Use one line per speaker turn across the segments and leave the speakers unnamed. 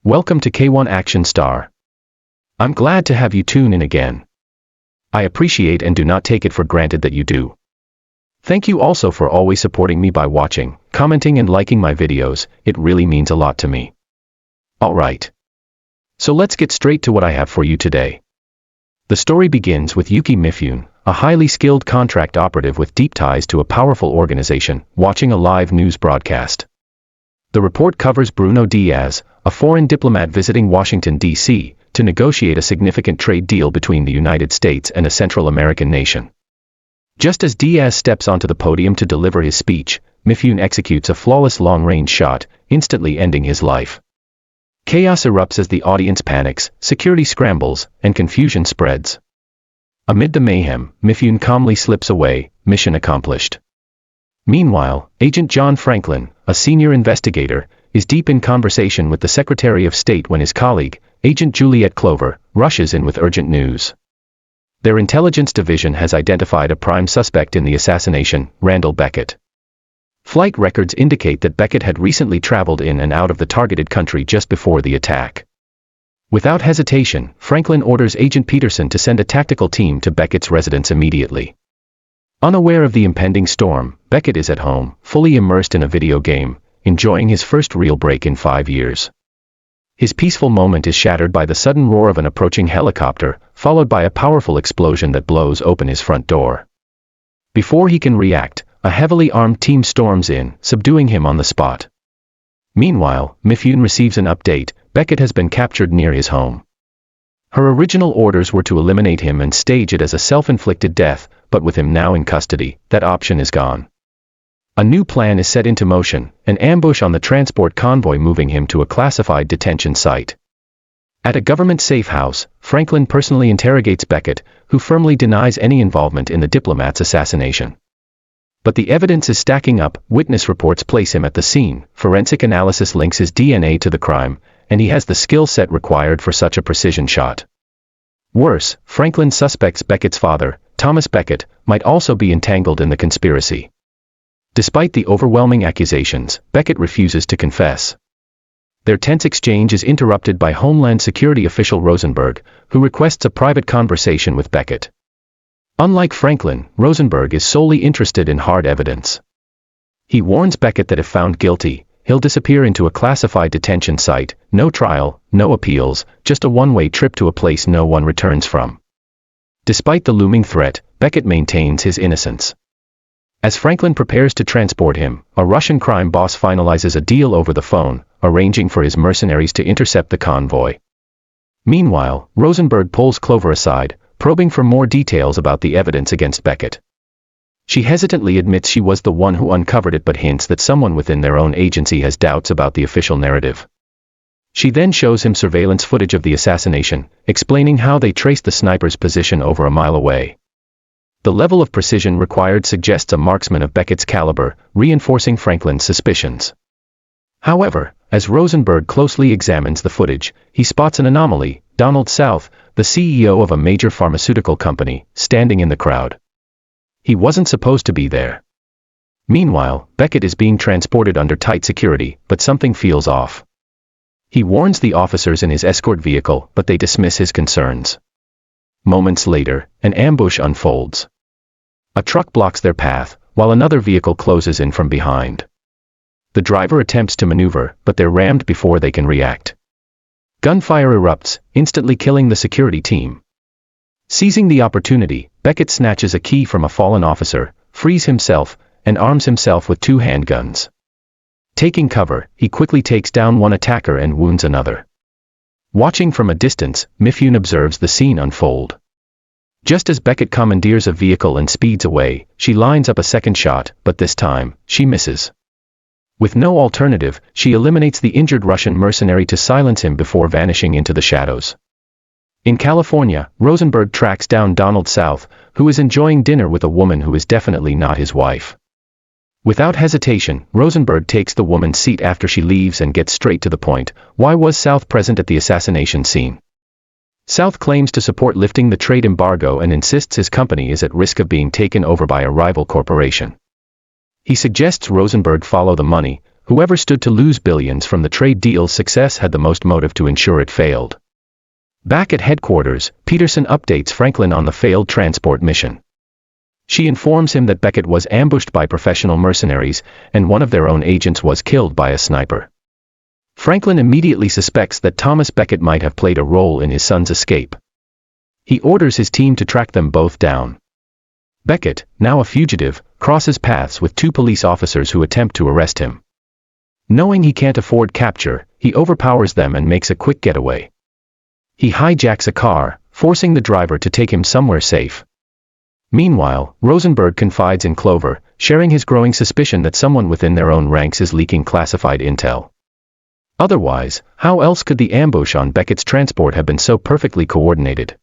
Welcome to Kaywon Action Star. I'm glad to have you tune in again. I appreciate and do not take it for granted that you do. Thank you also for always supporting me by watching, commenting and liking my videos. It really means a lot to me. Alright. So let's get straight to what I have for you today. The story begins with Yuki Mifune, a highly skilled contract operative with deep ties to a powerful organization, watching a live news broadcast. The report covers Bruno Diaz, a foreign diplomat visiting Washington, D.C., to negotiate a significant trade deal between the United States and a Central American nation. Just as Diaz steps onto the podium to deliver his speech, Mifune executes a flawless long-range shot, instantly ending his life. Chaos erupts as the audience panics, security scrambles, and confusion spreads. Amid the mayhem, Mifune calmly slips away, mission accomplished. Meanwhile, Agent John Franklin, a senior investigator, is deep in conversation with the Secretary of State when his colleague, Agent Juliet Clover, rushes in with urgent news. Their intelligence division has identified a prime suspect in the assassination, Randall Beckett. Flight records indicate that Beckett had recently traveled in and out of the targeted country just before the attack. Without hesitation, Franklin orders Agent Peterson to send a tactical team to Beckett's residence immediately. Unaware of the impending storm, Beckett is at home, fully immersed in a video game, enjoying his first real break in 5 years. His peaceful moment is shattered by the sudden roar of an approaching helicopter, followed by a powerful explosion that blows open his front door. Before he can react, a heavily armed team storms in, subduing him on the spot. Meanwhile, Mifune receives an update: Beckett has been captured near his home. Her original orders were to eliminate him and stage it as a self-inflicted death, but with him now in custody, that option is gone. A new plan is set into motion, an ambush on the transport convoy moving him to a classified detention site. At a government safe house, Franklin personally interrogates Beckett, who firmly denies any involvement in the diplomat's assassination. But the evidence is stacking up, witness reports place him at the scene, forensic analysis links his DNA to the crime, and he has the skill set required for such a precision shot. Worse, Franklin suspects Beckett's father, Thomas Beckett, might also be entangled in the conspiracy. Despite the overwhelming accusations, Beckett refuses to confess. Their tense exchange is interrupted by Homeland Security official Rosenberg, who requests a private conversation with Beckett. Unlike Franklin, Rosenberg is solely interested in hard evidence. He warns Beckett that if found guilty, he'll disappear into a classified detention site, no trial, no appeals, just a one-way trip to a place no one returns from. Despite the looming threat, Beckett maintains his innocence. As Franklin prepares to transport him, a Russian crime boss finalizes a deal over the phone, arranging for his mercenaries to intercept the convoy. Meanwhile, Rosenberg pulls Clover aside, probing for more details about the evidence against Beckett. She hesitantly admits she was the one who uncovered it, but hints that someone within their own agency has doubts about the official narrative. She then shows him surveillance footage of the assassination, explaining how they traced the sniper's position over a mile away. The level of precision required suggests a marksman of Beckett's caliber, reinforcing Franklin's suspicions. However, as Rosenberg closely examines the footage, he spots an anomaly: Donald South, the CEO of a major pharmaceutical company, standing in the crowd. He wasn't supposed to be there. Meanwhile, Beckett is being transported under tight security, but something feels off. He warns the officers in his escort vehicle, but they dismiss his concerns. Moments later, an ambush unfolds. A truck blocks their path, while another vehicle closes in from behind. The driver attempts to maneuver, but they're rammed before they can react. Gunfire erupts, instantly killing the security team. Seizing the opportunity, Beckett snatches a key from a fallen officer, frees himself, and arms himself with 2 handguns. Taking cover, he quickly takes down one attacker and wounds another. Watching from a distance, Mifune observes the scene unfold. Just as Beckett commandeers a vehicle and speeds away, she lines up a second shot, but this time, she misses. With no alternative, she eliminates the injured Russian mercenary to silence him before vanishing into the shadows. In California, Rosenberg tracks down Donald South, who is enjoying dinner with a woman who is definitely not his wife. Without hesitation, Rosenberg takes the woman's seat after she leaves and gets straight to the point: why was South present at the assassination scene? South claims to support lifting the trade embargo and insists his company is at risk of being taken over by a rival corporation. He suggests Rosenberg follow the money, whoever stood to lose billions from the trade deal's success had the most motive to ensure it failed. Back at headquarters, Peterson updates Franklin on the failed transport mission. She informs him that Beckett was ambushed by professional mercenaries, and one of their own agents was killed by a sniper. Franklin immediately suspects that Thomas Beckett might have played a role in his son's escape. He orders his team to track them both down. Beckett, now a fugitive, crosses paths with two police officers who attempt to arrest him. Knowing he can't afford capture, he overpowers them and makes a quick getaway. He hijacks a car, forcing the driver to take him somewhere safe. Meanwhile, Rosenberg confides in Clover, sharing his growing suspicion that someone within their own ranks is leaking classified intel. Otherwise, how else could the ambush on Beckett's transport have been so perfectly coordinated?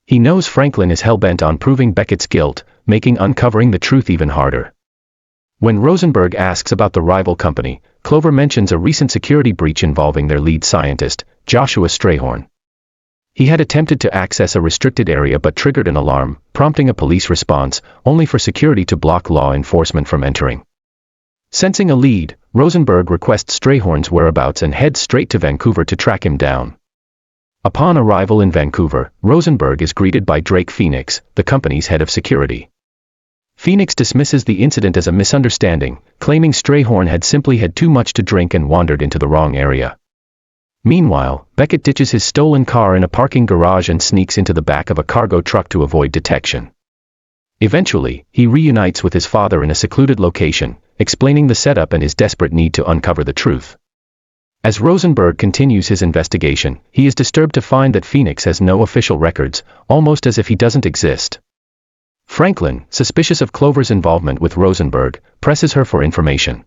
He knows Franklin is hell-bent on proving Beckett's guilt, making uncovering the truth even harder. When Rosenberg asks about the rival company, Clover mentions a recent security breach involving their lead scientist, Joshua Strayhorn. He had attempted to access a restricted area but triggered an alarm, prompting a police response, only for security to block law enforcement from entering. Sensing a lead, Rosenberg requests Strayhorn's whereabouts and heads straight to Vancouver to track him down. Upon arrival in Vancouver, Rosenberg is greeted by Drake Phoenix, the company's head of security. Phoenix dismisses the incident as a misunderstanding, claiming Strayhorn had simply had too much to drink and wandered into the wrong area. Meanwhile, Beckett ditches his stolen car in a parking garage and sneaks into the back of a cargo truck to avoid detection. Eventually, he reunites with his father in a secluded location, explaining the setup and his desperate need to uncover the truth. As Rosenberg continues his investigation, he is disturbed to find that Phoenix has no official records, almost as if he doesn't exist. Franklin, suspicious of Clover's involvement with Rosenberg, presses her for information.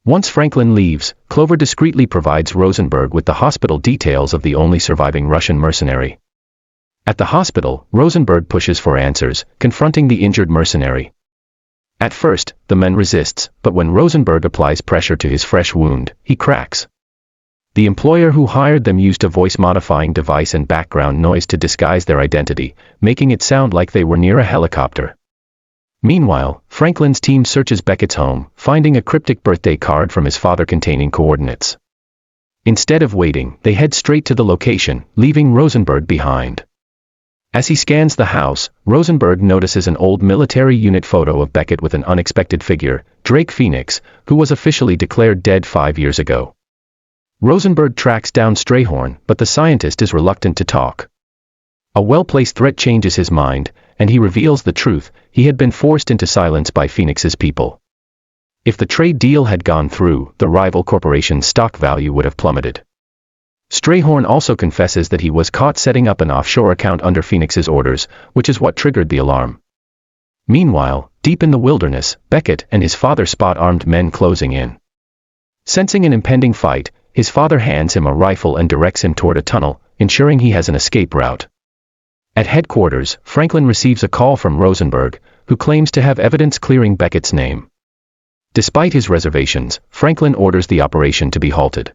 Once Franklin leaves, Clover discreetly provides Rosenberg with the hospital details of the only surviving Russian mercenary. At the hospital, Rosenberg pushes for answers, confronting the injured mercenary. At first, the man resists, but when Rosenberg applies pressure to his fresh wound, he cracks. The employer who hired them used a voice-modifying device and background noise to disguise their identity, making it sound like they were near a helicopter. Meanwhile, Franklin's team searches Beckett's home, finding a cryptic birthday card from his father containing coordinates. Instead of waiting, they head straight to the location, leaving Rosenberg behind. As he scans the house, Rosenberg notices an old military unit photo of Beckett with an unexpected figure, Drake Phoenix, who was officially declared dead 5 years ago. Rosenberg tracks down Strayhorn, but the scientist is reluctant to talk. A well-placed threat changes his mind, and he reveals the truth: he had been forced into silence by Phoenix's people. If the trade deal had gone through, the rival corporation's stock value would have plummeted. Strayhorn also confesses that he was caught setting up an offshore account under Phoenix's orders, which is what triggered the alarm. Meanwhile, deep in the wilderness, Beckett and his father spot armed men closing in. Sensing an impending fight, his father hands him a rifle and directs him toward a tunnel, ensuring he has an escape route. At headquarters, Franklin receives a call from Rosenberg, who claims to have evidence clearing Beckett's name. Despite his reservations, Franklin orders the operation to be halted.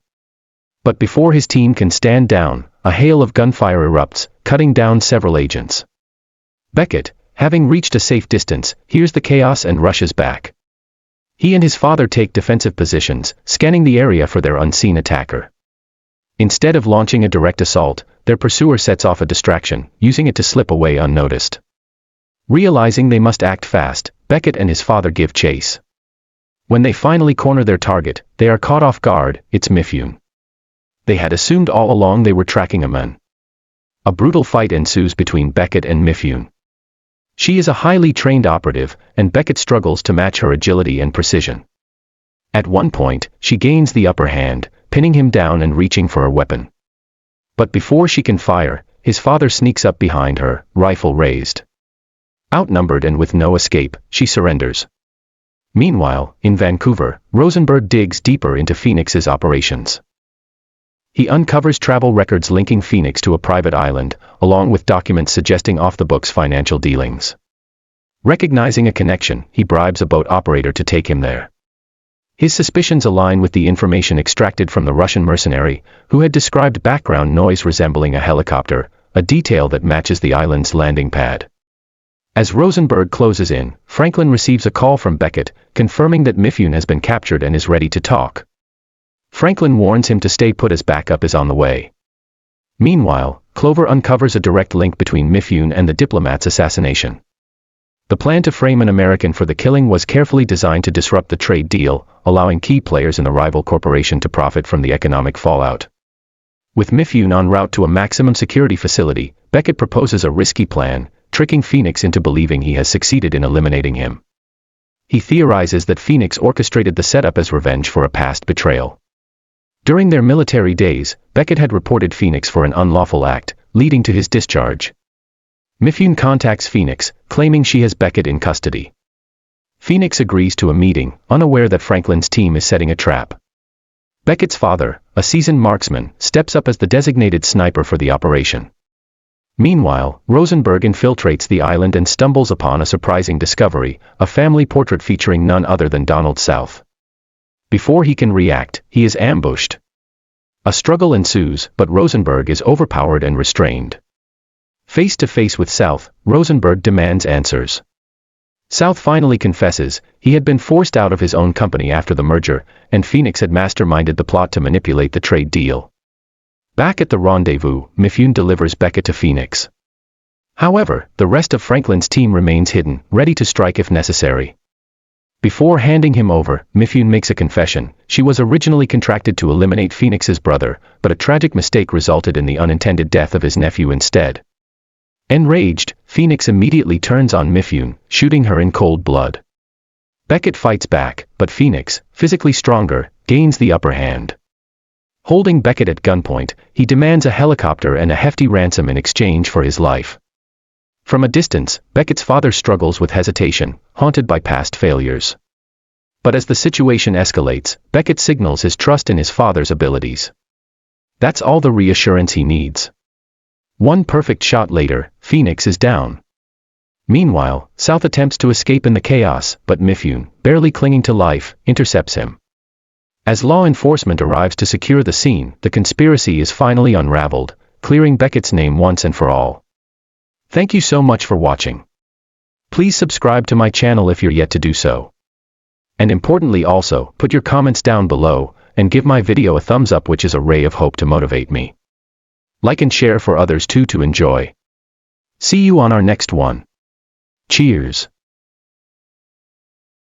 But before his team can stand down, a hail of gunfire erupts, cutting down several agents. Beckett, having reached a safe distance, hears the chaos and rushes back. He and his father take defensive positions, scanning the area for their unseen attacker. Instead of launching a direct assault, their pursuer sets off a distraction, using it to slip away unnoticed. Realizing they must act fast, Beckett and his father give chase. When they finally corner their target, they are caught off guard. It's Mifune. They had assumed all along they were tracking a man. A brutal fight ensues between Beckett and Mifune. She is a highly trained operative, and Beckett struggles to match her agility and precision. At one point, she gains the upper hand, pinning him down and reaching for her weapon. But before she can fire, his father sneaks up behind her, rifle raised. Outnumbered and with no escape, she surrenders. Meanwhile, in Vancouver, Rosenberg digs deeper into Phoenix's operations. He uncovers travel records linking Phoenix to a private island, along with documents suggesting off-the-books financial dealings. Recognizing a connection, he bribes a boat operator to take him there. His suspicions align with the information extracted from the Russian mercenary, who had described background noise resembling a helicopter, a detail that matches the island's landing pad. As Rosenberg closes in, Franklin receives a call from Beckett, confirming that Mifune has been captured and is ready to talk. Franklin warns him to stay put as backup is on the way. Meanwhile, Clover uncovers a direct link between Mifune and the diplomat's assassination. The plan to frame an American for the killing was carefully designed to disrupt the trade deal, allowing key players in the rival corporation to profit from the economic fallout. With Mifune en route to a maximum security facility, Beckett proposes a risky plan, tricking Phoenix into believing he has succeeded in eliminating him. He theorizes that Phoenix orchestrated the setup as revenge for a past betrayal. During their military days, Beckett had reported Phoenix for an unlawful act, leading to his discharge. Mifune contacts Phoenix, claiming she has Beckett in custody. Phoenix agrees to a meeting, unaware that Franklin's team is setting a trap. Beckett's father, a seasoned marksman, steps up as the designated sniper for the operation. Meanwhile, Rosenberg infiltrates the island and stumbles upon a surprising discovery, a family portrait featuring none other than Donald South. Before he can react, he is ambushed. A struggle ensues, but Rosenberg is overpowered and restrained. Face to face with South, Rosenberg demands answers. South finally confesses he had been forced out of his own company after the merger, and Phoenix had masterminded the plot to manipulate the trade deal. Back at the rendezvous, Mifune delivers Beckett to Phoenix. However, the rest of Franklin's team remains hidden, ready to strike if necessary. Before handing him over, Mifune makes a confession. She was originally contracted to eliminate Phoenix's brother, but a tragic mistake resulted in the unintended death of his nephew instead. Enraged, Phoenix immediately turns on Mifune, shooting her in cold blood. Beckett fights back, but Phoenix, physically stronger, gains the upper hand. Holding Beckett at gunpoint, he demands a helicopter and a hefty ransom in exchange for his life. From a distance, Beckett's father struggles with hesitation, haunted by past failures. But as the situation escalates, Beckett signals his trust in his father's abilities. That's all the reassurance he needs. One perfect shot later, Phoenix is down. Meanwhile, South attempts to escape in the chaos, but Mifune, barely clinging to life, intercepts him. As law enforcement arrives to secure the scene, the conspiracy is finally unraveled, clearing Beckett's name once and for all. Thank you so much for watching. Please subscribe to my channel if you're yet to do so. And importantly also, put your comments down below, and give my video a thumbs up, which is a ray of hope to motivate me. Like and share for others too to enjoy. See you on our next one. Cheers.